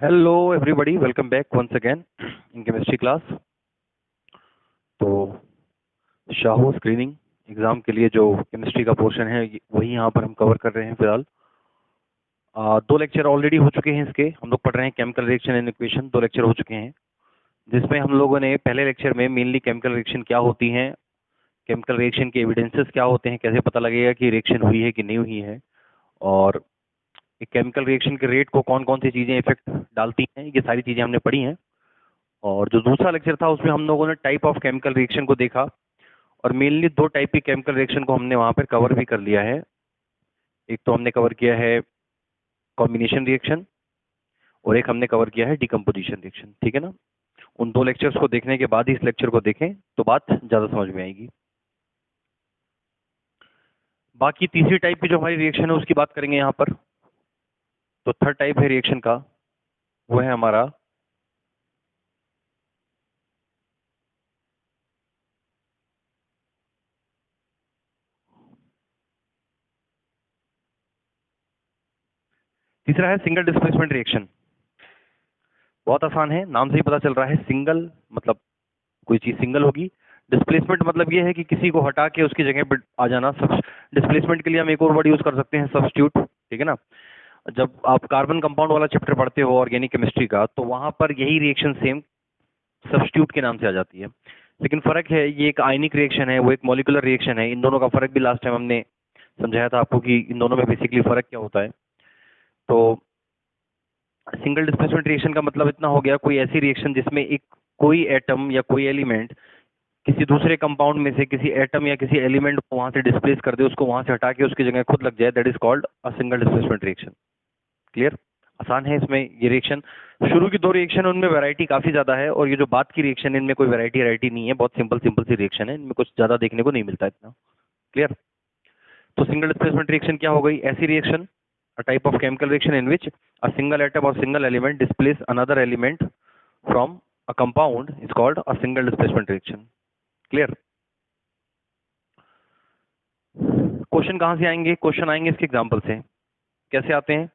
Hello everybody, welcome back once again in chemistry class। तो Shaho screening exam के लिए जो केमिस्ट्री का पोर्शन है वही यहाँ पर हम कवर कर रहे हैं फिलहाल। दो लेक्चर ऑलरेडी हो चुके हैं इसके, हम लोग पढ़ रहे हैं केमिकल रिएक्शन एंड इक्वेशन। दो लेक्चर हो चुके हैं जिसमें हम लोगों ने पहले लेक्चर में मेनली केमिकल रिएक्शन क्या होती हैं, केमिकल रिएक्शन के एविडेंसेस क्या होते हैं, कैसे पता लगेगा कि रिएक्शन हुई है कि नहीं हुई है, और एक केमिकल रिएक्शन के रेट को कौन कौन सी चीज़ें इफेक्ट डालती हैं, ये सारी चीज़ें हमने पढ़ी हैं। और जो दूसरा लेक्चर था उसमें हम लोगों ने टाइप ऑफ केमिकल रिएक्शन को देखा, और मेनली दो टाइप की केमिकल रिएक्शन को हमने वहाँ पर कवर भी कर लिया है। एक तो हमने कवर किया है कॉम्बिनेशन रिएक्शन और एक हमने कवर किया है डिकम्पोजिशन रिएक्शन, ठीक है ना। उन दो लेक्चर्स को देखने के बाद ही इस लेक्चर को देखें तो बात ज़्यादा समझ में आएगी। बाकी तीसरी टाइप की जो हमारी रिएक्शन है उसकी बात करेंगे यहाँ पर। तो थर्ड टाइप है रिएक्शन का, वो है हमारा तीसरा है सिंगल डिस्प्लेसमेंट रिएक्शन। बहुत आसान है, नाम से ही पता चल रहा है। सिंगल मतलब कोई चीज़ सिंगल होगी, डिस्प्लेसमेंट मतलब ये है कि किसी को हटा के उसकी जगह पर आ जाना। सब डिस्प्लेसमेंट के लिए हम एक और वर्ड यूज़ कर सकते हैं, सब्स्टिट्यूट, ठीक है ना। जब आप कार्बन कंपाउंड वाला चैप्टर पढ़ते हो ऑर्गेनिक केमिस्ट्री का, तो वहाँ पर यही रिएक्शन सेम सब्स्टिट्यूट के नाम से आ जाती है। लेकिन फ़र्क है, ये एक आयनिक रिएक्शन है, वो एक मॉलिक्यूलर रिएक्शन है। इन दोनों का फ़र्क भी लास्ट टाइम हमने समझाया था आपको कि इन दोनों में बेसिकली फ़र्क क्या होता है। तो सिंगल डिस्प्लेसमेंट रिएक्शन का मतलब इतना हो गया, कोई ऐसी रिएक्शन जिसमें एक कोई एटम या कोई एलिमेंट किसी दूसरे कंपाउंड में से किसी एटम या किसी एलिमेंट को वहाँ से डिस्प्लेस कर दे, उसको वहाँ से हटा के उसकी जगह खुद लग जाए, that is called a single displacement reaction. Clear? आसान है इसमें ये रिएक्शन। शुरू की दो रिएक्शन उनमें वैरायटी काफ़ी ज़्यादा है, और ये जो बाद की रिएक्शन है इनमें कोई वैरायटी नहीं है, बहुत सिंपल सिंपल सी रिएक्शन है, इनमें कुछ ज़्यादा देखने को नहीं मिलता इतना। क्लियर? तो सिंगल डिस्प्लेसमेंट रिएक्शन क्या हो गई? ऐसी reaction, a type of chemical reaction in which a single atom और single element displace another element from a compound is called a single displacement reaction. Clear? Question कहाँ से आएंगे? Question आएंगे इसके एग्जाम्पल से। कैसे आते हैं?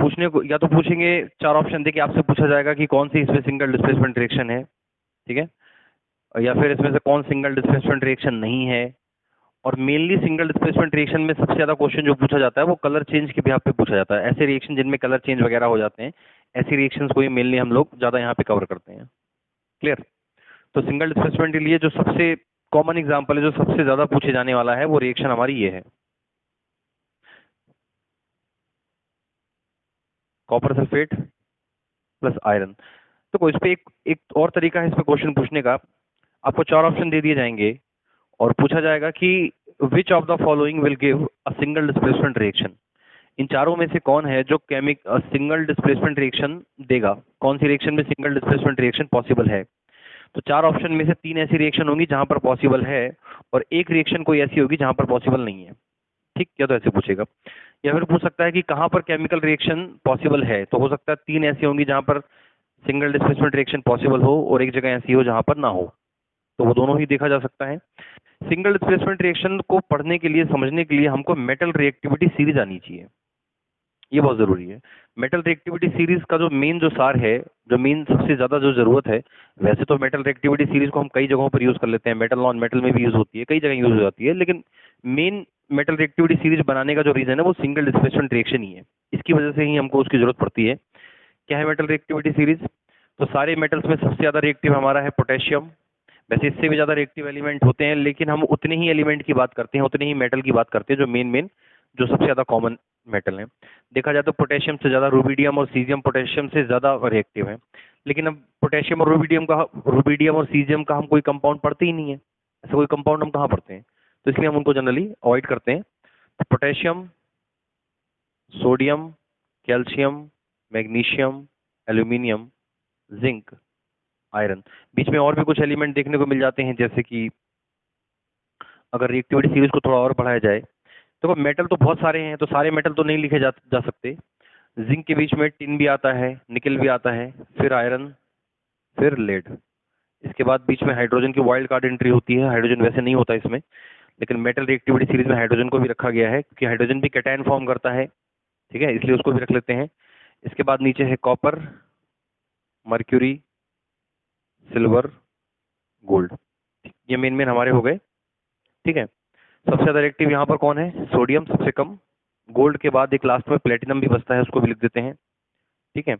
पूछने को या तो पूछेंगे, चार ऑप्शन देके आपसे पूछा जाएगा कि कौन सी इसमें सिंगल डिस्प्लेसमेंट रिएक्शन है, ठीक है, या फिर इसमें से कौन सिंगल डिस्प्लेसमेंट रिएक्शन नहीं है। और मेनली सिंगल डिस्प्लेसमेंट रिएक्शन में सबसे ज़्यादा क्वेश्चन जो पूछा जाता है वो कलर चेंज के बिहाफ पे पूछा जाता है। ऐसे रिएक्शन जिनमें कलर चेंज वगैरह हो जाते हैं, ऐसी रिएक्शंस को ही मेनली हम लोग ज़्यादा यहाँ पे कवर करते हैं। क्लियर? तो सिंगल डिस्प्लेसमेंट के लिए जो सबसे कॉमन एग्जाम्पल है, जो सबसे ज़्यादा पूछे जाने वाला है, वो रिएक्शन हमारी ये है, कॉपर सल्फेट प्लस आयरन। तो इस पे एक और तरीका है इस पे क्वेश्चन पूछने का। आपको चार ऑप्शन दे दिए जाएंगे और पूछा जाएगा कि which of the following will give a single displacement reaction. इन चारों में से कौन है जो सिंगल डिस्प्लेसमेंट रिएक्शन देगा, कौन सी रिएक्शन में सिंगल डिस्प्लेसमेंट रिएक्शन पॉसिबल है। तो चार ऑप्शन में से तीन ऐसी रिएक्शन होंगी जहां पर पॉसिबल है, और एक रिएक्शन कोई ऐसी होगी जहां पर पॉसिबल नहीं है। ठीक, या तो ऐसे पूछेगा, या फिर पूछ सकता है कि कहां पर केमिकल रिएक्शन पॉसिबल है। तो हो सकता है तीन ऐसी होंगी जहां पर सिंगल डिस्प्लेसमेंट रिएक्शन पॉसिबल हो, और एक जगह ऐसी हो जहां पर ना हो। तो वो दोनों ही देखा जा सकता है। सिंगल डिस्प्लेसमेंट रिएक्शन को पढ़ने के लिए, समझने के लिए हमको मेटल रिएक्टिविटी सीरीज आनी चाहिए, ये बहुत जरूरी है। मेटल रिएक्टिविटी सीरीज का जो मेन जो सार है, जो मेन सबसे ज्यादा जो जरूरत है, वैसे तो मेटल रिएक्टिविटी सीरीज को हम कई जगहों पर यूज कर लेते हैं, मेटल नॉन मेटल में भी यूज होती है, कई जगह यूज हो जाती है, लेकिन मेन मेटल रिएक्टिविटी सीरीज बनाने का जो रीजन है वो सिंगल डिस्प्लेसमेंट रिएक्शन ही है। इसकी वजह से ही हमको उसकी जरूरत पड़ती है। क्या है मेटल रिएक्टिविटी सीरीज? तो सारे मेटल्स में सबसे ज्यादा रिएक्टिव हमारा है पोटेशियम। वैसे इससे भी ज्यादा रिएक्टिव एलिमेंट होते हैं, लेकिन हम उतने ही एलिमेंट की बात करते हैं, उतने ही मेटल की बात करते हैं जो मेन मेन जो सबसे ज्यादा कॉमन मेटल हैं। देखा जाए तो पोटेशियम से ज्यादा रूबिडियम और सीजियम पोटेशियम से ज्यादा रिएक्टिव है। लेकिन अब पोटेशियम और रूबिडियम और सीजियम का हम कोई कंपाउंड पढ़ते ही नहीं है, ऐसा कोई कंपाउंड हम कहाँ पढ़ते हैं, तो इसलिए हम उनको जनरली अवॉइड करते हैं। तो potassium, sodium, calcium, magnesium, aluminium, zinc, iron. बीच में और भी कुछ एलिमेंट देखने को मिल जाते हैं, जैसे कि अगर रिएक्टिविटी सीरीज को थोड़ा और बढ़ाया जाए तो मेटल तो बहुत सारे हैं, तो सारे मेटल तो नहीं लिखे जा सकते। जिंक के बीच में टिन भी आता है, निकल भी आता है, फिर आयरन, फिर लेड। इसके बाद बीच में हाइड्रोजन की वाइल्ड कार्ड एंट्री होती है। हाइड्रोजन वैसे नहीं होता इसमें, लेकिन मेटल रिएक्टिविटी सीरीज में हाइड्रोजन को भी रखा गया है, क्योंकि हाइड्रोजन भी कैटायन फॉर्म करता है, ठीक है, इसलिए उसको भी रख लेते हैं। इसके बाद नीचे है कॉपर, मर्क्यूरी, सिल्वर, गोल्ड। ये मेन मेन हमारे हो गए। ठीक है, सबसे ज़्यादा रिएक्टिव यहाँ पर कौन है? सोडियम सबसे कम, गोल्ड के बाद एक लास्ट में प्लेटिनम भी बचता है, उसको भी लिख देते हैं। ठीक है,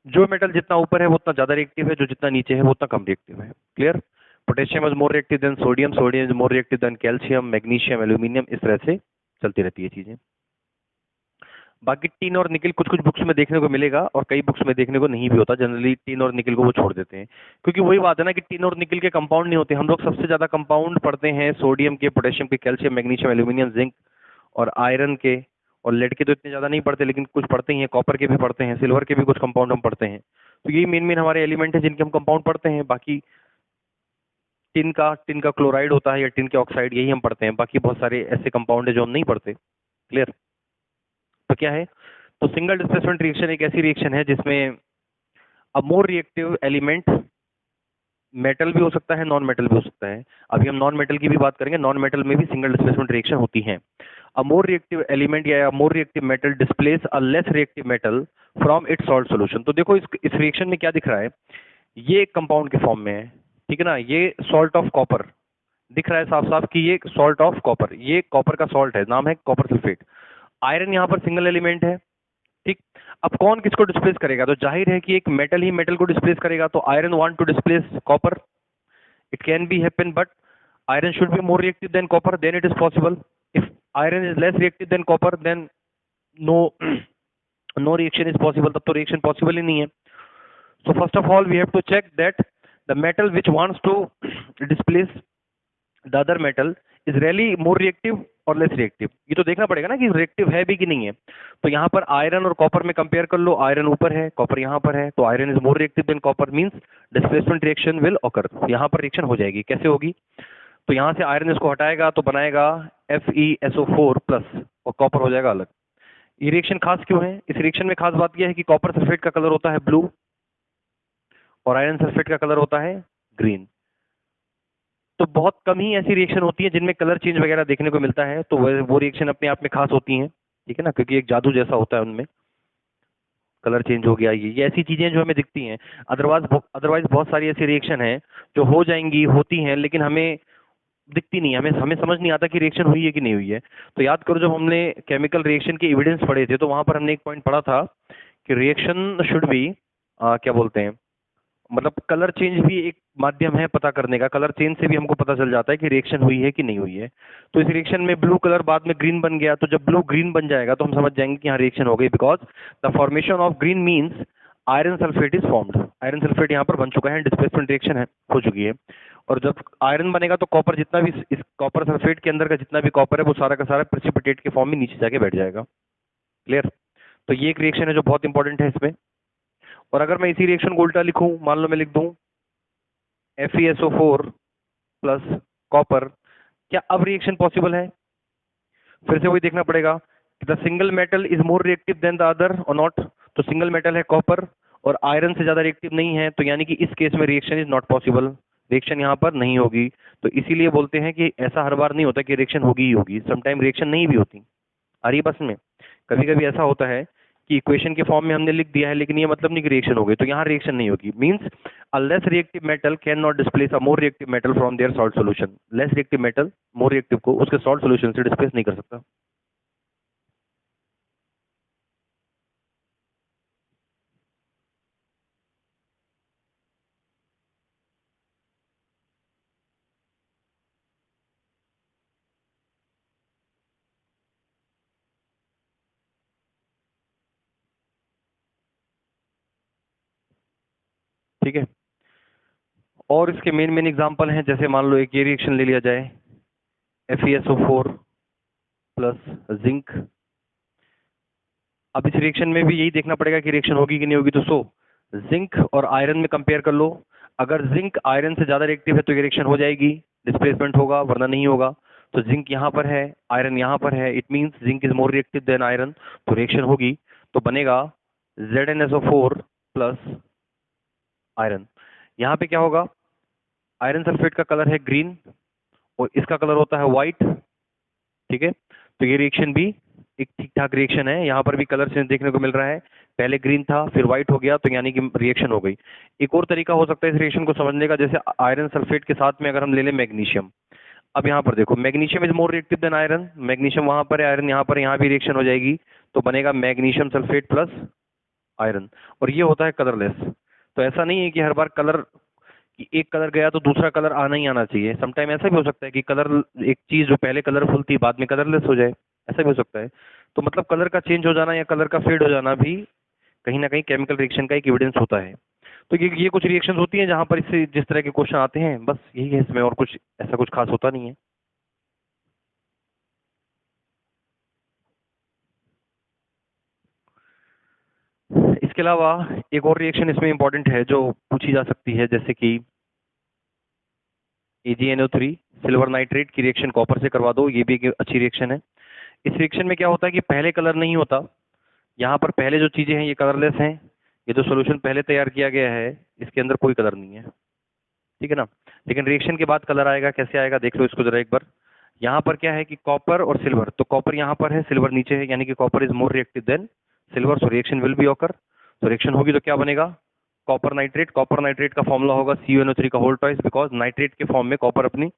जो मेटल जितना ऊपर है वो उतना ज़्यादा रिएक्टिव है, जो जितना नीचे है वो उतना कम रिएक्टिव है। Clear? Potassium is more reactive than sodium, sodium is more reactive than calcium, magnesium, aluminium, इस तरह से चलती रहती है चीज़ें। बाकी टिन और निकल कुछ कुछ बुक्स में देखने को मिलेगा और कई बुक्स में देखने को नहीं भी होता। जनरली टिन और निकल को वो छोड़ देते हैं, क्योंकि वही बात है ना कि टिन और निकल के कंपाउंड नहीं होते। हम लोग सबसे ज़्यादा कंपाउंड पढ़ते हैं सोडियम के, पोटेशियम के, कैल्शियम, मैग्नीशियम, एल्यूमिनियम, जिंक और आयरन के, और लेड के तो इतने ज़्यादा नहीं पढ़ते, लेकिन कुछ पढ़ते ही हैं। कॉपर के भी पढ़ते हैं, सिल्वर के भी कुछ कंपाउंड हम पढ़ते हैं। तो यही मेन मेन हमारे एलिमेंट है जिनके हम कंपाउंड पढ़ते हैं। बाकी टिन का क्लोराइड होता है या टिन के ऑक्साइड, यही हम पढ़ते हैं। बाकी बहुत सारे ऐसे कंपाउंड है जो हम नहीं पढ़ते। क्लियर? तो क्या है? तो सिंगल डिस्प्लेसमेंट रिएक्शन एक ऐसी रिएक्शन है जिसमें अब मोर रिएक्टिव एलिमेंट मेटल भी हो सकता है, नॉन मेटल भी हो सकता है। अभी हम नॉन मेटल की भी बात करेंगे, नॉन मेटल में भी सिंगल डिस्प्लेसमेंट रिएक्शन होती है। अ मोर रिएक्टिव एलिमेंट या मोर reactive metal displace a less reactive metal from its salt solution. तो देखो इस रिएक्शन में क्या दिख रहा है, ये एक कंपाउंड के फॉर्म में है, ठीक है ना। ये सॉल्ट ऑफ कॉपर दिख रहा है साफ साफ कि ये सॉल्ट ऑफ कॉपर, ये कॉपर का सॉल्ट है, नाम है कॉपर सल्फेट। आयरन यहाँ पर सिंगल एलिमेंट है, ठीक। अब कौन किसको डिस्प्लेस करेगा? तो जाहिर है कि एक मेटल ही मेटल को डिस्प्लेस करेगा। तो iron want to displace copper, it can be happen, but iron should be more reactive than copper, then it is possible. If iron is less reactive than copper, then no no reaction is possible, तब तो reaction possible ही नहीं है। So first of all we have to check that the metal which wants to displace the other metal is really more reactive और less reactive. ये तो देखना पड़ेगा ना कि रिएक्टिव है भी कि नहीं है। तो यहाँ पर आयरन और कॉपर में कंपेयर कर लो, आयरन ऊपर है, कॉपर यहाँ पर है, तो iron is more reactive than copper, means displacement reaction will occur. यहाँ पर रिएक्शन हो जाएगी। कैसे होगी? तो यहाँ से आयरन इसको हटाएगा तो बनाएगा FeSO4 प्लस और कॉपर हो जाएगा अलग। ये रिएक्शन खास क्यों है? इस रिएक्शन में खास बात यह है कि कॉपर सल्फेट का कलर होता है ब्लू और आयरन सल्फेट का कलर होता है ग्रीन। तो बहुत कम ही ऐसी रिएक्शन होती है जिनमें कलर चेंज वगैरह देखने को मिलता है, तो वो रिएक्शन अपने आप में खास होती हैं, ठीक है ना, क्योंकि एक जादू जैसा होता है उनमें, कलर चेंज हो गया, ये ऐसी चीजें जो हमें दिखती हैं। अदरवाइज बहुत सारी ऐसी रिएक्शन है जो हो जाएंगी, होती हैं, लेकिन हमें दिखती नहीं, हमें समझ नहीं आता कि रिएक्शन हुई है कि नहीं हुई है। तो याद करो जब हमने केमिकल रिएक्शन के एविडेंस पढ़े थे तो वहां पर हमने एक पॉइंट पढ़ा था कि रिएक्शन शुड बी क्या बोलते हैं, मतलब कलर चेंज भी एक माध्यम है पता करने का। कलर चेंज से भी हमको पता चल जाता है कि रिएक्शन हुई है कि नहीं हुई है। तो इस रिएक्शन में ब्लू कलर बाद में ग्रीन बन गया, तो जब ब्लू ग्रीन बन जाएगा तो हम समझ जाएंगे कि हाँ रिएक्शन हो गई, because the formation of green means iron sulphate is formed. Iron sulphate यहाँ पर बन चुका है, डिस्प्लेसमेंट रिएक्शन है, हो चुकी है। और जब आयरन बनेगा तो कॉपर जितना भी, इस कॉपर सल्फेट के अंदर का जितना भी कॉपर है वो सारा का सारा प्रेसिपिटेट के फॉर्म में नीचे जाके बैठ जाएगा। क्लियर? तो ये एक रिएक्शन है जो बहुत इंपॉर्टेंट है इसमें। और अगर मैं इसी रिएक्शन को उल्टा लिखूं, मान लो मैं लिख दूं FeSO4 प्लस कॉपर, क्या अब रिएक्शन पॉसिबल है? फिर से वही देखना पड़ेगा कि the single metal is more reactive than the other और नॉट। तो सिंगल मेटल है कॉपर और आयरन से ज्यादा रिएक्टिव नहीं है, तो यानी कि इस केस में reaction is not possible, reaction यहाँ पर नहीं होगी। तो इसीलिए बोलते हैं कि ऐसा हर बार नहीं होता कि रिएक्शन होगी ही होगी, समटाइम रिएक्शन नहीं भी होती। आ रही बस में कभी कभी ऐसा होता है कि इक्वेशन के फॉर्म में हमने लिख दिया है लेकिन ये मतलब नहीं कि रिएक्शन हो गई, तो यहाँ रिएक्शन नहीं होगी। Means a less reactive metal can not displace a more reactive metal from their salt solution. Less reactive metal more reactive को उसके सॉल्ट सॉल्यूशन से डिस्प्लेस नहीं कर सकता। ठीक है, और इसके मेन मेन एग्जांपल हैं, जैसे मान लो एक ये रिएक्शन ले लिया जाए FeSO4 प्लस जिंक। अब इस रिएक्शन में भी यही देखना पड़ेगा कि रिएक्शन होगी कि नहीं होगी। तो जिंक और आयरन में कंपेयर कर लो, अगर जिंक आयरन से ज्यादा रिएक्टिव है तो ये रिएक्शन हो जाएगी, डिस्प्लेसमेंट होगा, वरना नहीं होगा। तो जिंक यहाँ पर है, आयरन यहाँ पर है, it means zinc is more reactive than iron, तो रिएक्शन होगी। तो बनेगा ZnSO4 प्लस आयरन। यहाँ पे क्या होगा, आयरन सल्फेट का कलर है ग्रीन और इसका कलर होता है व्हाइट, ठीक है। तो ये रिएक्शन भी एक ठीक ठाक रिएक्शन है, यहाँ पर भी कलर चेंज देखने को मिल रहा है। पहले ग्रीन था फिर व्हाइट हो गया, तो यानी कि रिएक्शन हो गई। एक और तरीका हो सकता है इस रिएक्शन को समझने का, जैसे आयरन सल्फेट के साथ में अगर हम ले लें मैग्नीशियम। अब यहाँ पर देखो, magnesium is more reactive than iron, magnesium वहां पर है, आयरन यहाँ पर, यहाँ भी रिएक्शन हो जाएगी, तो बनेगा मैग्नीशियम सल्फेट प्लस आयरन, और ये होता है कलरलेस। तो ऐसा नहीं है कि हर बार कलर कि एक कलर गया तो दूसरा कलर आना ही आना चाहिए। समटाइम ऐसा भी हो सकता है कि कलर, एक चीज जो पहले कलरफुल थी बाद में कलरलेस हो जाए, ऐसा भी हो सकता है। तो मतलब कलर का चेंज हो जाना या कलर का फेड हो जाना भी कहीं ना कहीं केमिकल रिएक्शन का एक एविडेंस होता है। तो ये कुछ रिएक्शन होती हैं जहां पर इससे जिस तरह के क्वेश्चन आते हैं, बस यही है इसमें, और कुछ ऐसा कुछ खास होता नहीं है। इसके अलावा एक और रिएक्शन इसमें इंपॉर्टेंट है जो पूछी जा सकती है, जैसे कि AgNO3 सिल्वर नाइट्रेट की रिएक्शन कॉपर से करवा दो, ये भी एक अच्छी रिएक्शन है। इस रिएक्शन में क्या होता है कि पहले कलर नहीं होता, यहाँ पर पहले जो चीजें हैं ये कलरलेस हैं, ये जो सोल्यूशन पहले तैयार किया गया है इसके अंदर कोई कलर नहीं है, ठीक है ना। लेकिन रिएक्शन के बाद कलर आएगा, कैसे आएगा देख लो इसको जरा एक बार। यहाँ पर क्या है कि कॉपर और सिल्वर, तो कॉपर यहाँ पर है, सिल्वर नीचे है, यानी कि copper is more reactive than silver, so reaction will be occur. तो रिएक्शन होगी तो क्या बनेगा, कॉपर नाइट्रेट। कॉपर नाइट्रेट का फॉर्मूला होगा CuNO3 का होल ट्वाइस, बिकॉज नाइट्रेट के फॉर्म में कॉपर अपनी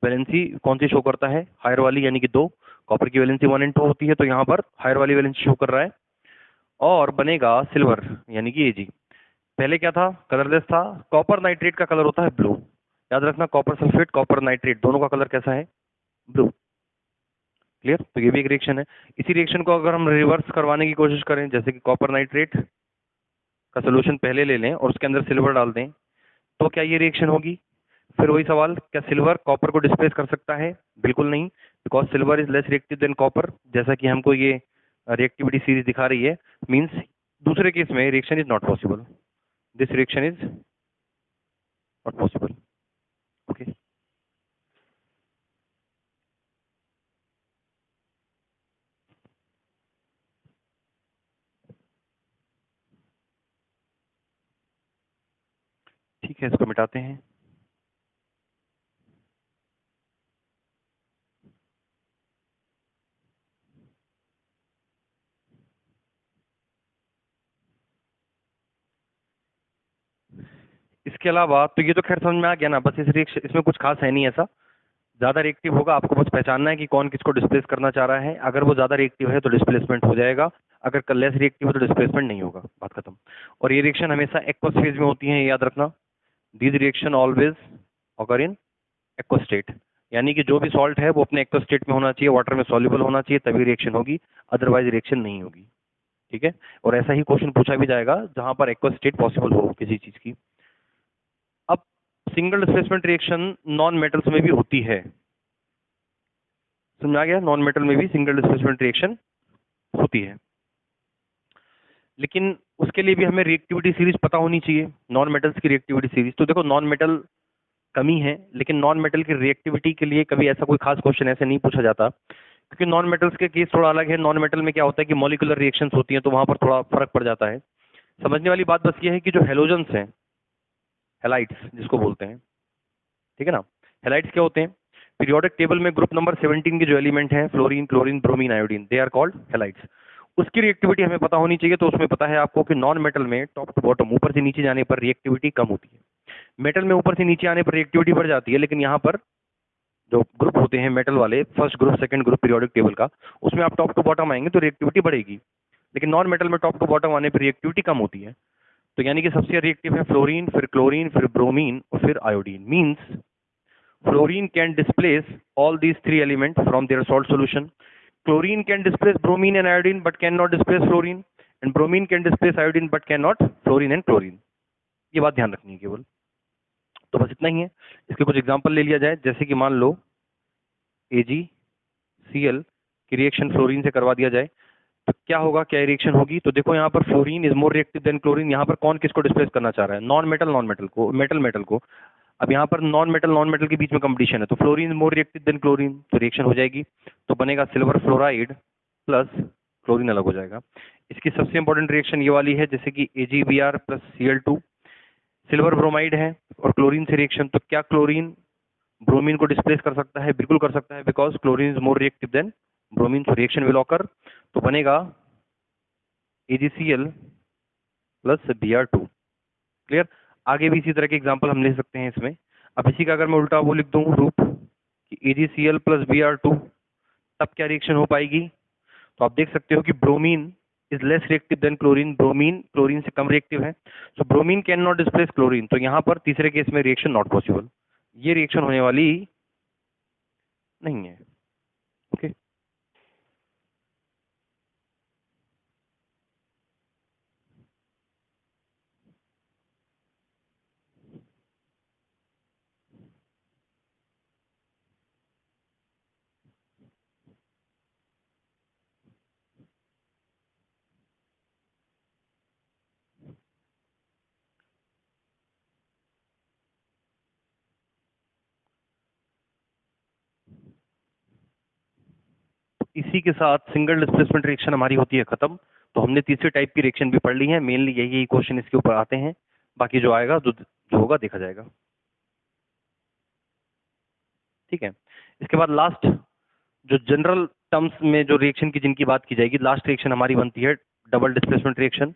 वैलेंसी कौन सी शो करता है, हायर वाली, यानी कि 2। कॉपर की वैलेंसी 1 and 2 होती है, तो यहाँ पर हायर वाली वैलेंसी शो कर रहा है, और बनेगा सिल्वर यानी कि Ag। पहले क्या था, कलरलेस था। कॉपर नाइट्रेट का कलर होता है ब्लू, याद रखना, कॉपर सल्फेट कॉपर नाइट्रेट दोनों का कलर कैसा है, ब्लू। क्लियर, तो ये भी एक रिएक्शन है। इसी रिएक्शन को अगर हम रिवर्स करवाने की कोशिश करें, जैसे कि कॉपर नाइट्रेट का सोल्यूशन पहले ले लें और उसके अंदर सिल्वर डाल दें, तो क्या ये रिएक्शन होगी। फिर वही सवाल, क्या सिल्वर कॉपर को डिस्प्लेस कर सकता है, बिल्कुल नहीं, because silver is less reactive than copper, जैसा कि हमको ये रिएक्टिविटी सीरीज दिखा रही है। मींस दूसरे केस में reaction is not possible, this reaction is not possible. Okay, ठीक है, इसको मिटाते हैं। इसके अलावा तो ये तो खैर समझ में आ गया ना, बस इस रिएक्शन, इसमें कुछ खास है नहीं ऐसा। ज्यादा रिएक्टिव होगा, आपको बस पहचानना है कि कौन किसको डिस्प्लेस करना चाह रहा है। अगर वो ज्यादा रिएक्टिव है तो डिस्प्लेसमेंट हो जाएगा, अगर लेस रिएक्टिव है तो डिस्प्लेसमेंट नहीं होगा, बात खत्म। और ये रिएक्शन हमेशा एक्वस फेज में होती है, याद रखना, these reaction always occur in aqueous state, यानी कि जो भी सॉल्ट है वो अपने एक्वस स्टेट में होना चाहिए, वाटर में सॉल्युबल होना चाहिए, तभी रिएक्शन होगी, अदरवाइज रिएक्शन नहीं होगी, ठीक है। और ऐसा ही क्वेश्चन पूछा भी जाएगा जहां पर एक्वस स्टेट पॉसिबल हो किसी चीज की। अब single displacement reaction non metals में भी होती है, समझ आ गया, नॉन मेटल में भी सिंगल डिस्प्लेसमेंट रिएक्शन होती है, लेकिन उसके लिए भी हमें रिएक्टिविटी सीरीज पता होनी चाहिए, नॉन मेटल्स की रिएक्टिविटी सीरीज। तो देखो, नॉन मेटल कमी है, लेकिन नॉन मेटल की रिएक्टिविटी के लिए कभी ऐसा कोई खास क्वेश्चन ऐसे नहीं पूछा जाता, क्योंकि नॉन मेटल्स के केस थोड़ा अलग है। नॉन मेटल में क्या होता है कि मॉलिक्यूलर रिएक्शंस होती हैं, तो वहां पर थोड़ा फर्क पड़ जाता है। समझने वाली बात बस ये है कि जो हेलोजन्स हैं, हेलाइट्स जिसको बोलते हैं, ठीक है ना, हेलाइट्स क्या होते हैं, पीरियोडिक टेबल में ग्रुप नंबर 17 के जो एलिमेंट हैं, fluorine chlorine bromine iodine, they are called halides. उसकी रिएक्टिविटी हमें पता होनी चाहिए। तो उसमें पता है आपको कि नॉन मेटल में टॉप टू बॉटम, ऊपर से नीचे जाने पर रिएक्टिविटी कम होती है, मेटल में ऊपर से नीचे आने पर रिएक्टिविटी बढ़ जाती है। लेकिन यहाँ पर जो ग्रुप होते हैं मेटल वाले, first group second group periodic table का, उसमें आप टॉप टू बॉटम आएंगे तो रिएक्टिविटी बढ़ेगी, लेकिन नॉन मेटल में टॉप टू बॉटम आने पर रिएक्टिविटी कम होती है। तो यानी कि सबसे रिएक्टिव है फ्लोरीन, फिर क्लोरीन, फिर ब्रोमीन और फिर iodine. Means fluorine can displace all these three element from their salt solution. Chlorine can displace bromine and iodine but can not displace fluorine, and bromine can displace iodine but can not fluorine and chlorine. ये बात ध्यान रखनी है केवल। तो बस इतना ही है। इसके कुछ एग्जांपल ले लिया जाए, जैसे कि मान लो AgCl की रिएक्शन फ्लोरीन से करवा दिया जाए, तो क्या होगा, क्या रिएक्शन होगी। तो देखो यहाँ पर fluorine is more reactive than chlorine, यहाँ पर कौन किसको डिस्प्लेस करना चाह रहा है, नॉन मेटल को, मेटल को। अब यहाँ पर नॉन मेटल के बीच में कंपटीशन है, तो fluorine is more reactive than chlorine, तो रिएक्शन हो जाएगी, तो बनेगा सिल्वर फ्लोराइड प्लस क्लोरीन अलग हो जाएगा। इसकी सबसे इंपॉर्टेंट रिएक्शन ये वाली है, जैसे कि AgBr plus Cl2, silver bromide है और क्लोरीन से रिएक्शन, तो क्या क्लोरीन ब्रोमीन को डिस्प्लेस कर सकता है, बिल्कुल कर सकता है, because chlorine is more reactive than bromine, तो रिएक्शन विल ऑकर। तो बनेगा AgCl प्लस Br2। क्लियर। आगे भी इसी तरह के एग्जाम्पल हम ले सकते हैं इसमें। अब इसी का अगर मैं उल्टा वो लिख दूं रूप कि AgCl प्लस Br2, तब क्या रिएक्शन हो पाएगी? तो आप देख सकते हो कि bromine is less reactive than chlorine, bromine chlorine से कम रिएक्टिव है, so bromine can not displace chlorine. तो यहाँ पर तीसरे केस में रिएक्शन नॉट पॉसिबल, ये रिएक्शन होने वाली नहीं है। ओके। इसी के साथ सिंगल डिस्प्लेसमेंट रिएक्शन हमारी होती है खत्म। तो हमने तीसरे टाइप की रिएक्शन भी पढ़ ली है, मेनली यही क्वेश्चन इसके ऊपर आते हैं, बाकी जो आएगा जो होगा देखा जाएगा। ठीक है। इसके बाद लास्ट जो जनरल टर्म्स में जो रिएक्शन की जिनकी बात की जाएगी, लास्ट रिएक्शन हमारी बनती है डबल डिस्प्लेसमेंट रिएक्शन।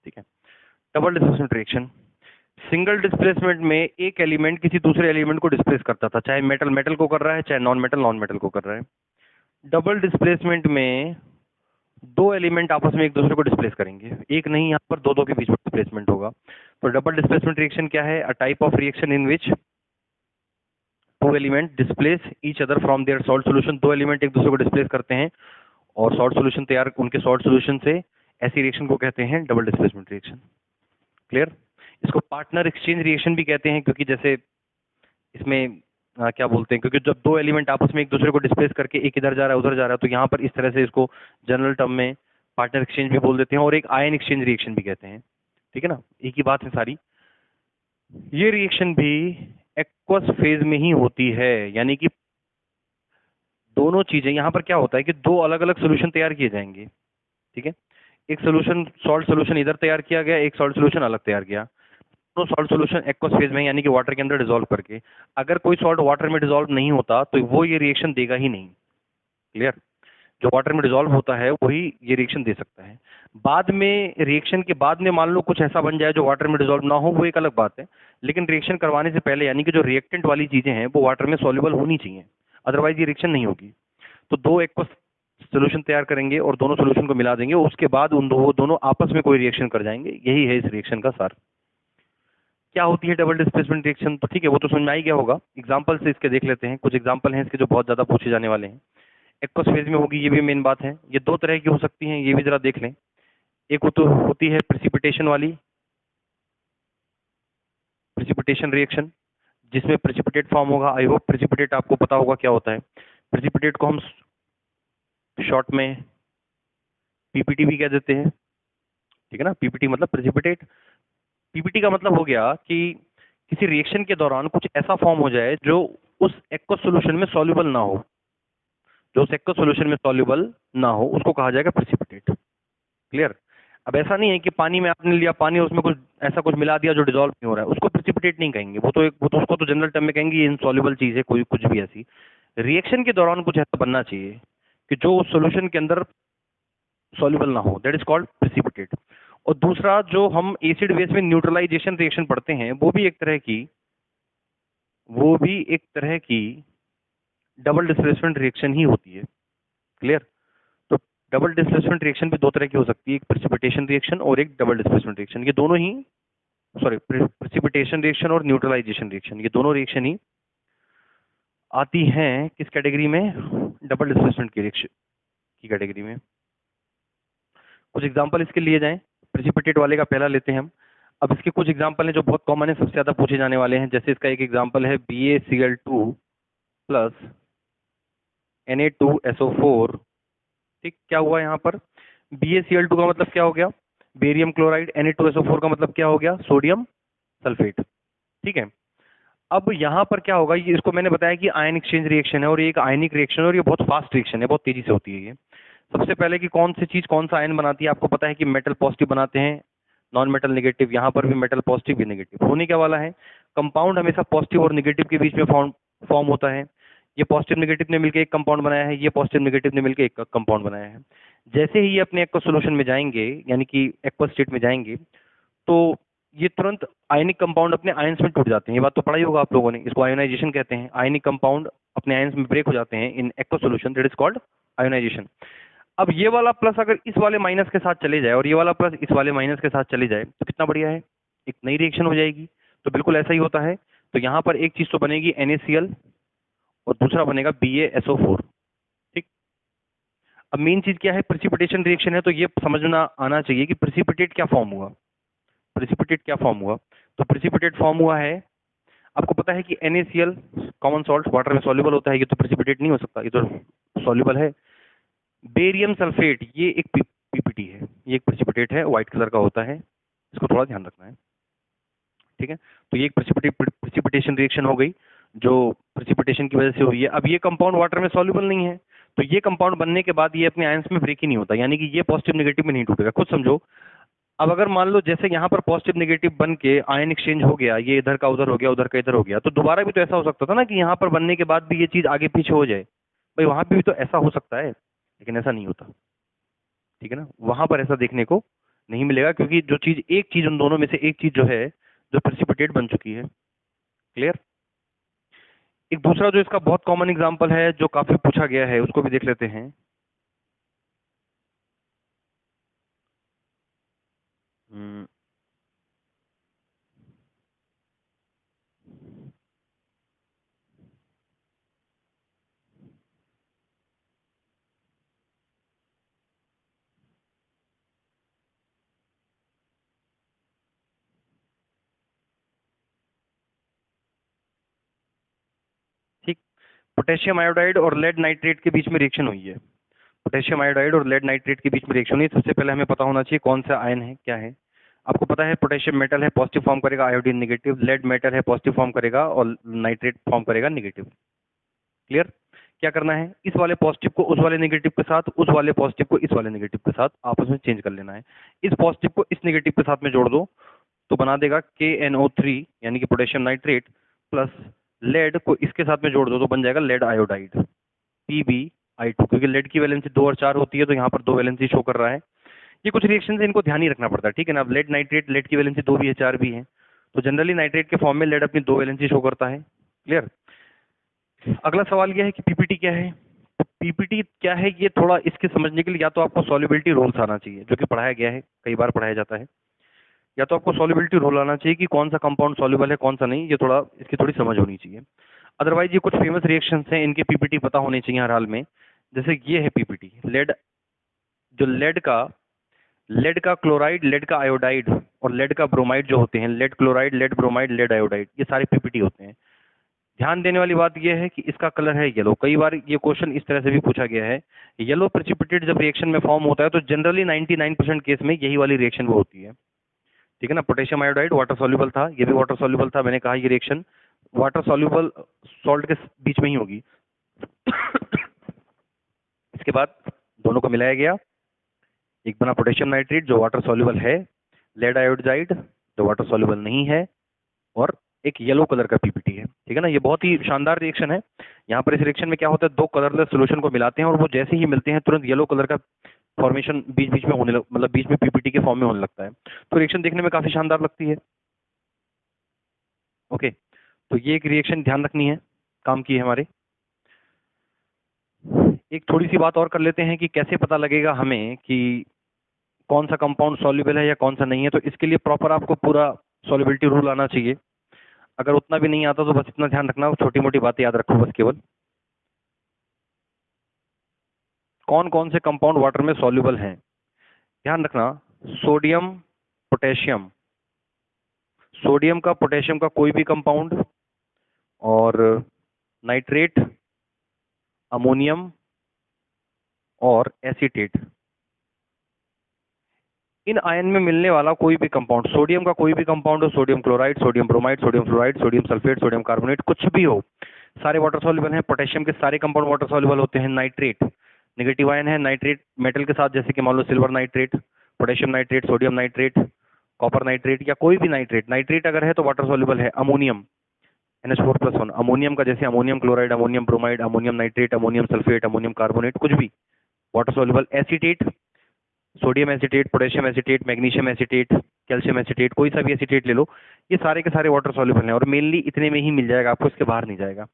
ठीक है। Double displacement reaction, single displacement में एक एलिमेंट किसी दूसरे एलिमेंट को डिस्प्लेस करता था, चाहे मेटल मेटल को कर रहा है, चाहे नॉन मेटल को कर रहा है। डबल डिस्प्लेसमेंट में दो एलिमेंट आपस में एक दूसरे को डिस्प्लेस करेंगे, एक नहीं, यहाँ पर दो दो के बीच में डिस्प्लेसमेंट होगा। तो डबल डिस्प्लेसमेंट रिएक्शन क्या है? A type of reaction in which two element displace each other from their salt solution. दो एलिमेंट एक दूसरे को डिस्प्लेस करते हैं और सॉल्ट सॉल्यूशन तैयार, उनके सॉल्ट सॉल्यूशन से, ऐसी रिएक्शन को कहते हैं डबल डिस्प्लेसमेंट रिएक्शन। क्लियर। इसको पार्टनर एक्सचेंज रिएक्शन भी कहते हैं, क्योंकि जैसे इसमें क्या बोलते हैं, क्योंकि जब दो एलिमेंट आपस में एक दूसरे को डिस्प्लेस करके एक इधर जा रहा है उधर जा रहा है, तो यहाँ पर इस तरह से इसको जनरल टर्म में पार्टनर एक्सचेंज भी बोल देते हैं और एक आयन एक्सचेंज रिएक्शन भी कहते हैं। ठीक है ना, एक ही बात है सारी। ये रिएक्शन भी एक्वस फेज में ही होती है, यानी कि दोनों चीजें, यहाँ पर क्या होता है कि दो अलग अलग सोल्यूशन तैयार किए जाएंगे। ठीक है, एक सोल्यूशन सॉल्ट सोल्यूशन इधर तैयार किया गया, एक सॉल्ट सोल्यूशन अलग तैयार किया, दोनों सॉल्ट सोल्यूशन एक्वस फेज में, यानी कि वाटर के अंदर डिसॉल्व करके। अगर कोई सॉल्ट वाटर में डिसॉल्व नहीं होता तो वो ये रिएक्शन देगा ही नहीं। क्लियर। जो वाटर में डिसॉल्व होता है वही ये रिएक्शन दे सकता है। बाद में रिएक्शन के बाद में मान लो कुछ ऐसा बन जाए जो वाटर में डिसॉल्व ना हो, वो एक अलग बात है, लेकिन रिएक्शन करवाने से पहले यानी कि जो रिएक्टेंट वाली चीजें हैं वो वाटर में सॉल्युबल होनी चाहिए, अदरवाइज ये रिएक्शन नहीं होगी। तो दो एक्वस सोल्यूशन तैयार करेंगे और दोनों सोल्यूशन को मिला देंगे, उसके बाद उन दोनों आपस में कोई रिएक्शन कर जाएंगे। यही है इस रिएक्शन का सार। क्या होती है डबल डिस्प्लेसमेंट रिएक्शन? तो ठीक है, वो तो समझ में आ ही गया होगा। एग्जांपल से इसके देख लेते हैं, कुछ एग्जांपल हैं इसके जो बहुत ज्यादा पूछे जाने वाले हैं। एक्वस फेज में होगी, ये भी मेन बात है। ये दो तरह की हो सकती हैं, ये भी जरा देख लें। एक तो होती है प्रेसिपिटेशन वाली, प्रेसिपिटेशन रिएक्शन, जिसमें प्रेसिपिटेट फॉर्म होगा। आई होप प्रेसिपिटेट आपको पता होगा क्या होता है। प्रेसिपिटेट को हम शॉर्ट में पीपीटी भी कह देते हैं। ठीक है ना, पीपीटी मतलब प्रेसिपिटेट। पीपीटी का मतलब हो गया कि किसी रिएक्शन के दौरान कुछ ऐसा फॉर्म हो जाए जो उस एक्वस सॉल्यूशन में सॉल्युबल ना हो, जो उस एक्वस सॉल्यूशन में सॉल्युबल ना हो, उसको कहा जाएगा प्रेसिपिटेट। क्लियर। अब ऐसा नहीं है कि पानी में आपने लिया पानी, उसमें कुछ ऐसा कुछ मिला दिया जो डिसॉल्व नहीं हो रहा है, उसको प्रेसिपिटेट नहीं कहेंगे। वो तो उसको तो जनरल टर्म में कहेंगे इनसॉल्युबल चीज है, कोई कुछ भी ऐसी। रिएक्शन के दौरान कुछ ऐसा बनना चाहिए कि जो उस सॉल्यूशन के अंदर सॉल्युबल ना हो, दैट इज कॉल्ड प्रेसिपिटेट। और दूसरा जो हम एसिड बेस में न्यूट्रलाइजेशन रिएक्शन पढ़ते हैं, वो भी एक तरह की डबल डिस्प्लेसमेंट रिएक्शन ही होती है। क्लियर। तो डबल डिस्प्लेसमेंट रिएक्शन भी दो तरह की हो सकती है, एक प्रेसिपिटेशन रिएक्शन और एक डबल डिस्प्लेसमेंट रिएक्शन। ये दोनों ही, सॉरी, प्रेसिपिटेशन रिएक्शन और न्यूट्रलाइजेशन रिएक्शन, ये दोनों रिएक्शन ही आती हैं किस कैटेगरी में? डबल डिस्प्लेसमेंट की रिएक्शन की कैटेगरी में। कुछ एग्जांपल इसके लिए जाएं। प्रेसिपिटेट वाले का पहला लेते हैं हम। अब इसके कुछ एग्जांपल हैं जो बहुत कॉमन है, सबसे ज्यादा पूछे जाने वाले हैं। जैसे इसका एक एग्जांपल है BaCl2 प्लस Na2SO4। ठीक, क्या हुआ यहाँ पर? BaCl2 का मतलब क्या हो गया? Barium chloride. Na2SO4 का मतलब क्या हो गया? Sodium sulphate. ठीक है। अब यहाँ पर क्या होगा, ये इसको मैंने बताया कि आयन एक्सचेंज रिएक्शन है और ये एक आयनिक रिएक्शन है और ये बहुत फास्ट रिएक्शन है, बहुत तेजी से होती है ये। सबसे पहले कि कौन सी चीज कौन सा आयन बनाती है, आपको पता है कि मेटल पॉजिटिव बनाते हैं, नॉन मेटल नेगेटिव। यहाँ पर भी मेटल पॉजिटिव भी नेगेटिव होने क्या वाला है, कंपाउंड हमेशा पॉजिटिव और नेगेटिव के बीच में फॉर्म होता है। ये पॉजिटिव नेगेटिव ने मिलकर एक कंपाउंड बनाया है, ये पॉजिटिव नेगेटिव ने मिलकर एक कंपाउंड बनाया है। जैसे ही ये अपने एक्वस सॉल्यूशन में जाएंगे, यानी कि एक्वस स्टेट में जाएंगे, तो ये तुरंत आयनिक कंपाउंड अपने आयंस में टूट जाते हैं। ये बात तो पढ़ा ही होगा आप लोगों ने, इसको आयोनाइजेशन कहते हैं। आयनिक कंपाउंड अपने आयंस में ब्रेक हो जाते हैं in aqueous solution, that is called ionisation. अब ये वाला प्लस अगर इस वाले माइनस के साथ चले जाए और ये वाला प्लस इस वाले माइनस के साथ चले जाए तो कितना बढ़िया है, एक नई रिएक्शन हो जाएगी। तो बिल्कुल ऐसा ही होता है। तो यहाँ पर एक चीज तो बनेगी NaCl और दूसरा बनेगा BaSO4। ठीक। अब मेन चीज क्या है, प्रेसिपिटेशन रिएक्शन है, तो ये समझना आना चाहिए कि प्रेसिपिटेट क्या फॉर्म हुआ। प्रेसिपिटेट क्या फॉर्म हुआ, तो प्रेसिपिटेट फॉर्म हुआ है, आपको पता है कि NaCl कॉमन सॉल्ट वाटर में सॉल्युबल होता है, ये तो प्रेसिपिटेट नहीं हो सकता, ये तो सॉल्युबल है। बेरियम सल्फेट ये एक पीपीटी है, ये एक प्रेसिपिटेट है, व्हाइट कलर का होता है, इसको थोड़ा ध्यान रखना है। ठीक है, तो ये एक प्रेसिपिटेशन रिएक्शन हो गई जो प्रेसिपिटेशन की वजह से हुई है। अब ये कंपाउंड वाटर में सॉल्युबल नहीं है, तो ये कंपाउंड बनने के बाद ये अपने आयंस में ब्रेक ही नहीं होता, यानी कि ये पॉजिटिव नेगेटिव में नहीं टूटेगा। खुद समझो, अब अगर मान लो जैसे यहाँ पर पॉजिटिव नेगेटिव बन के आयन एक्सचेंज हो गया, ये इधर का उधर हो गया, उधर का इधर हो गया, तो दोबारा भी तो ऐसा हो सकता था ना कि यहाँ पर बनने के बाद भी ये चीज आगे पीछे हो जाए। भाई वहां पे भी तो ऐसा हो सकता है, लेकिन ऐसा नहीं होता। ठीक है ना, वहां पर ऐसा देखने को नहीं मिलेगा, क्योंकि जो चीज एक चीज उन दोनों में से एक चीज जो है जो प्रेसिपिटेट बन चुकी है। क्लियर। एक दूसरा जो इसका बहुत कॉमन एग्जांपल है जो काफी पूछा गया है, उसको भी देख लेते हैं। ठीक, पोटेशियम आयोडाइड और लेड नाइट्रेट के बीच में रिएक्शन हुई है। पोटेशियम आयोडाइड और लेड नाइट्रेट के बीच में रिएक्शन हुई। सबसे पहले हमें पता होना चाहिए कौन सा आयन है, क्या है। आपको पता है पोटेशियम मेटल है, पॉजिटिव फॉर्म करेगा, आयोडीन नेगेटिव। लेड मेटल है, पॉजिटिव फॉर्म करेगा और नाइट्रेट फॉर्म करेगा नेगेटिव। क्लियर। क्या करना है, इस वाले पॉजिटिव को उस वाले नेगेटिव के साथ, उस वाले पॉजिटिव को इस वाले नेगेटिव के साथ आपस में चेंज कर लेना है। इस पॉजिटिव को इस नेगेटिव के साथ में जोड़ दो तो बना देगा KNO3 यानी कि पोटेशियम नाइट्रेट, प्लस लेड को इसके साथ में जोड़ दो तो बन जाएगा लेड आयोडाइड PbI2। क्योंकि लेड की वैलेंसी 2 और 4 होती है, तो यहाँ पर 2 वैलेंसी शो कर रहा है। ये कुछ रिएक्शन है, इनको ध्यान ही रखना पड़ता है। ठीक है ना, अब लेड नाइट्रेट, लेड की वैलेंसी 2 भी है, 4 भी है, तो जनरली नाइट्रेट के फॉर्म में लेड अपनी 2 वैलेंसी शो करता है। क्लियर। अगला सवाल यह है कि पीपीटी क्या है। तो पीपीटी क्या है, ये थोड़ा इसके समझने के लिए या तो आपको सॉल्युबिलिटी रूल्स आना चाहिए, जो कि पढ़ाया गया है, कई बार पढ़ाया जाता है, या तो आपको सॉल्युबिलिटी रूल आना चाहिए कि कौन सा कंपाउंड सॉल्युबल है कौन सा नहीं, ये थोड़ा इसकी थोड़ी समझ होनी चाहिए। अदरवाइज ये कुछ फेमस रिएक्शंस हैं, इनके पीपीटी पता होने चाहिए हर हाल में। जैसे ये है पीपीटी, लेड, जो लेड का क्लोराइड, लेड का आयोडाइड और लेड का ब्रोमाइड जो होते हैं, lead chloride, lead bromide, lead iodide, ये सारे पीपीटी होते हैं। ध्यान देने वाली बात यह है कि इसका कलर है येलो। कई बार ये क्वेश्चन इस तरह से भी पूछा गया है, येलो प्रेसिपिटेट जब रिएक्शन में फॉर्म होता है तो जनरली 99% केस में यही वाली रिएक्शन वो होती है। ठीक है ना, पोटेशियम आयोडाइड वाटर सॉल्युबल था, ये भी वाटर सॉल्युबल था, मैंने कहा ये रिएक्शन वाटर सॉल्युबल सॉल्ट के बीच में ही होगी। इसके बाद दोनों को मिलाया गया, एक बना पोटेशियम नाइट्रेट जो वाटर सॉल्युबल है, लेड आयोडाइड जो वाटर सॉल्युबल नहीं है, और एक येलो कलर का पीपीटी है। ठीक है ना, ये बहुत ही शानदार रिएक्शन है। यहाँ पर इस रिएक्शन में क्या होता है, दो कलरलेस सॉल्यूशन को मिलाते हैं और वो जैसे ही मिलते हैं तुरंत येलो कलर का फॉर्मेशन बीच बीच में होने लग, मतलब बीच में पीपीटी के फॉर्म में होने लगता है। तो रिएक्शन देखने में काफी शानदार लगती है। ओके, तो ये एक रिएक्शन ध्यान रखनी है, काम की है हमारे। एक थोड़ी सी बात और कर लेते हैं कि कैसे पता लगेगा हमें कि कौन सा कंपाउंड सॉल्युबल है या कौन सा नहीं है। तो इसके लिए प्रॉपर आपको पूरा सॉल्युबिलिटी रूल आना चाहिए। अगर उतना भी नहीं आता तो बस इतना ध्यान रखना, छोटी मोटी बातें याद रखो बस केवल। कौन कौन से कंपाउंड वाटर में सॉल्युबल हैं, ध्यान रखना। सोडियम, पोटेशियम, सोडियम का पोटेशियम का कोई भी कंपाउंड, और नाइट्रेट, अमोनियम और एसीटेट, इन आयन में मिलने वाला कोई भी कंपाउंड, सोडियम का कोई भी कंपाउंड हो, sodium chloride, sodium bromide, sodium fluoride, sodium sulphate, sodium carbonate, कुछ भी हो, सारे वाटर सॉल्युबल हैं। पोटेशियम के सारे कंपाउंड वाटर सॉल्युबल होते हैं। नाइट्रेट नेगेटिव आयन है, नाइट्रेट मेटल के साथ, जैसे कि मान लो silver nitrate, potassium nitrate, sodium nitrate, copper nitrate या कोई भी नाइट्रेट, नाइट्रेट अगर है तो वाटर सॉल्युबल है। अमोनियम NH4+1, अमोनियम का जैसे ammonium chloride, ammonium bromide, ammonium nitrate, ammonium sulphate, ammonium carbonate, कुछ भी water soluble. Acetate, sodium acetate, potassium acetate, magnesium acetate, calcium acetate, कोई सा भी एसीटेट ले लो, ये सारे के सारे वाटर सॉल्युबल हैं और मेनली इतने में ही मिल जाएगा आपको, इसके बाहर नहीं जाएगा।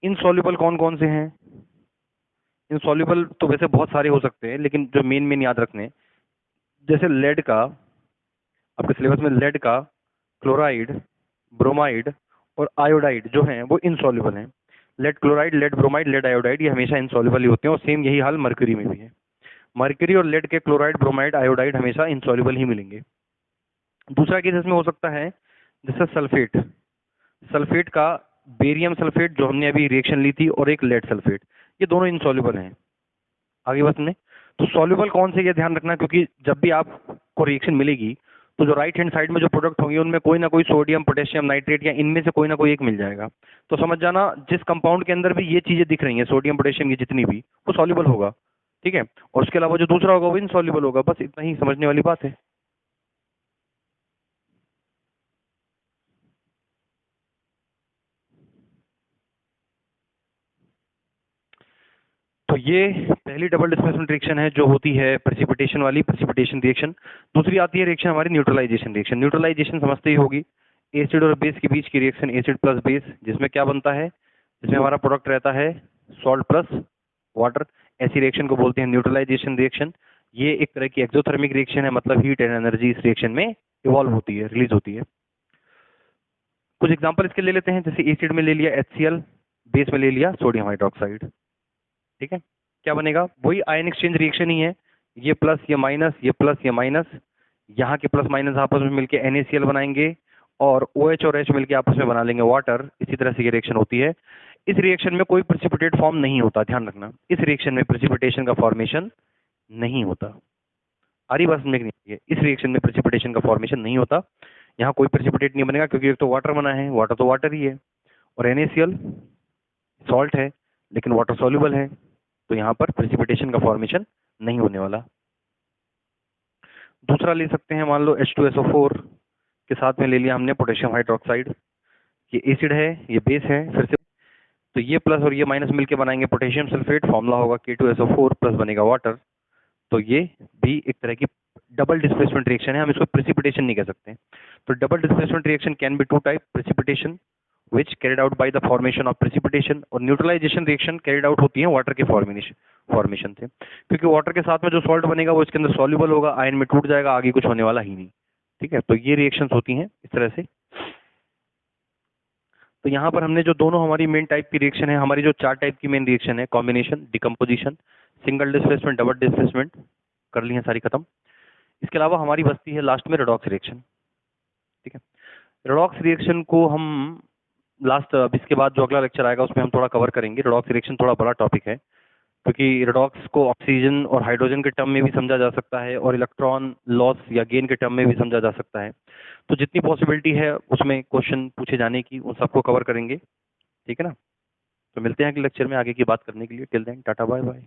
इनसॉल्युबल कौन कौन से हैं? इनसॉल्युबल तो वैसे बहुत सारे हो सकते हैं, लेकिन जो मेन मेन याद रखने, जैसे लेड का, आपके सिलेबस में लेड का क्लोराइड, ब्रोमाइड और आयोडाइड जो हैं वो इनसॉल्युबल हैं। Lead chloride, lead bromide, lead iodide ये हमेशा इनसॉल्युबल ही होते हैं और सेम यही हाल मर्क्यूरी में भी है। मर्क्यूरी और लेड के क्लोराइड, ब्रोमाइड, आयोडाइड हमेशा इनसॉल्युबल ही मिलेंगे। दूसरा केस इसमें हो सकता है जैसे सल्फेट, सल्फेट का बेरियम सल्फेट जो हमने अभी रिएक्शन ली थी और एक लेड सल्फेट, ये दोनों इनसॉल्युबल हैं। आगे बस में तो सॉल्युबल कौन से ये ध्यान रखना, क्योंकि जब भी आपको रिएक्शन मिलेगी तो जो राइट हैंड साइड में जो प्रोडक्ट होंगे उनमें कोई ना कोई सोडियम, पोटेशियम, नाइट्रेट या इनमें से कोई ना कोई एक मिल जाएगा। तो समझ जाना जिस कंपाउंड के अंदर भी ये चीजें दिख रही हैं, सोडियम, पोटेशियम, ये जितनी भी, वो सॉल्युबल होगा, ठीक है। और उसके अलावा जो दूसरा होगा वो इनसॉल्युबल होगा। बस इतना ही समझने वाली बात है। तो ये पहली डबल डिस्प्लेसमेंट रिएक्शन है जो होती है प्रेसिपिटेशन वाली, प्रेसिपिटेशन रिएक्शन। दूसरी आती है रिएक्शन हमारी न्यूट्रलाइजेशन रिएक्शन। न्यूट्रलाइजेशन समझते ही होगी, एसिड और बेस के बीच की रिएक्शन, एसिड प्लस बेस, जिसमें क्या बनता है, जिसमें हमारा प्रोडक्ट रहता है सॉल्ट प्लस वाटर। ऐसी रिएक्शन को बोलते हैं न्यूट्रलाइजेशन रिएक्शन। ये एक तरह की एक्सोथर्मिक रिएक्शन है, मतलब हीट एंड एनर्जी इस रिएक्शन में इवॉल्व होती है, रिलीज होती है। कुछ एग्जाम्पल इसके ले लेते हैं, जैसे एसिड में ले लिया HCl, बेस में ले लिया सोडियम हाइड्रोक्साइड, ठीक है। क्या बनेगा, वही आयन एक्सचेंज रिएक्शन ही है, ये प्लस ये माइनस, ये प्लस ये माइनस, यहाँ के प्लस माइनस आपस में मिलके NaCl बनाएंगे और OH और H मिलके आपस में बना लेंगे वाटर। इसी तरह से ये रिएक्शन होती है। इस रिएक्शन में कोई प्रेसिपिटेट फॉर्म नहीं होता, ध्यान रखना, इस रिएक्शन में प्रेसिपिटेशन का फॉर्मेशन नहीं होता। आरी बात समझने की नहीं है, इस रिएक्शन में प्रेसिपिटेशन का फॉर्मेशन नहीं होता, यहाँ कोई प्रेसिपिटेट नहीं बनेगा, क्योंकि एक तो वाटर बना है, वाटर तो वाटर ही है, और NaCl सॉल्ट है लेकिन वाटर सॉल्युबल है, तो यहाँ पर प्रेसिपिटेशन का फॉर्मेशन नहीं होने वाला। दूसरा ले सकते हैं, मान लो H2SO4 के साथ में ले लिया हमने पोटेशियम हाइड्रोक्साइड, ये एसिड है, ये बेस है, फिर से तो ये प्लस और ये माइनस मिलके बनाएंगे पोटेशियम सल्फेट, फॉर्मूला होगा K2SO4 प्लस बनेगा वाटर। तो ये भी एक तरह की डबल डिस्प्लेसमेंट रिएक्शन है, हम इसको प्रेसिपिटेशन नहीं कह सकते। तो double displacement reaction can be two type, precipitation which carried out by the formation of precipitation, और न्यूट्रलाइजेशन रिएक्शन कैरिड आउट होती है वाटर के फॉर्मेशन से, क्योंकि वाटर के साथ में जो सॉल्ट बनेगा वो इसके अंदर सॉल्युबल होगा, आयन में टूट जाएगा, आगे कुछ होने वाला ही नहीं, ठीक है। तो ये रिएक्शंस होती हैं इस तरह से। तो यहाँ पर हमने जो दोनों हमारी मेन टाइप की रिएक्शन है, हमारी जो 4 टाइप की मेन रिएक्शन है, combination, decomposition, single displacement, double displacement, कर ली है सारी खत्म। इसके अलावा हमारी बचती है लास्ट में रेडॉक्स रिएक्शन, ठीक है। रेडॉक्स रिएक्शन को हम लास्ट, अब इसके बाद जो अगला लेक्चर आएगा उसमें हम थोड़ा कवर करेंगे। रेडॉक्स रिएक्शन थोड़ा बड़ा टॉपिक है, क्योंकि रेडॉक्स को ऑक्सीजन और हाइड्रोजन के टर्म में भी समझा जा सकता है और इलेक्ट्रॉन लॉस या गेन के टर्म में भी समझा जा सकता है। तो जितनी पॉसिबिलिटी है उसमें क्वेश्चन पूछे जाने की, उन सबको कवर करेंगे, ठीक है ना। तो मिलते हैं अगले लेक्चर में आगे की बात करने के लिए। Till then tata bye bye.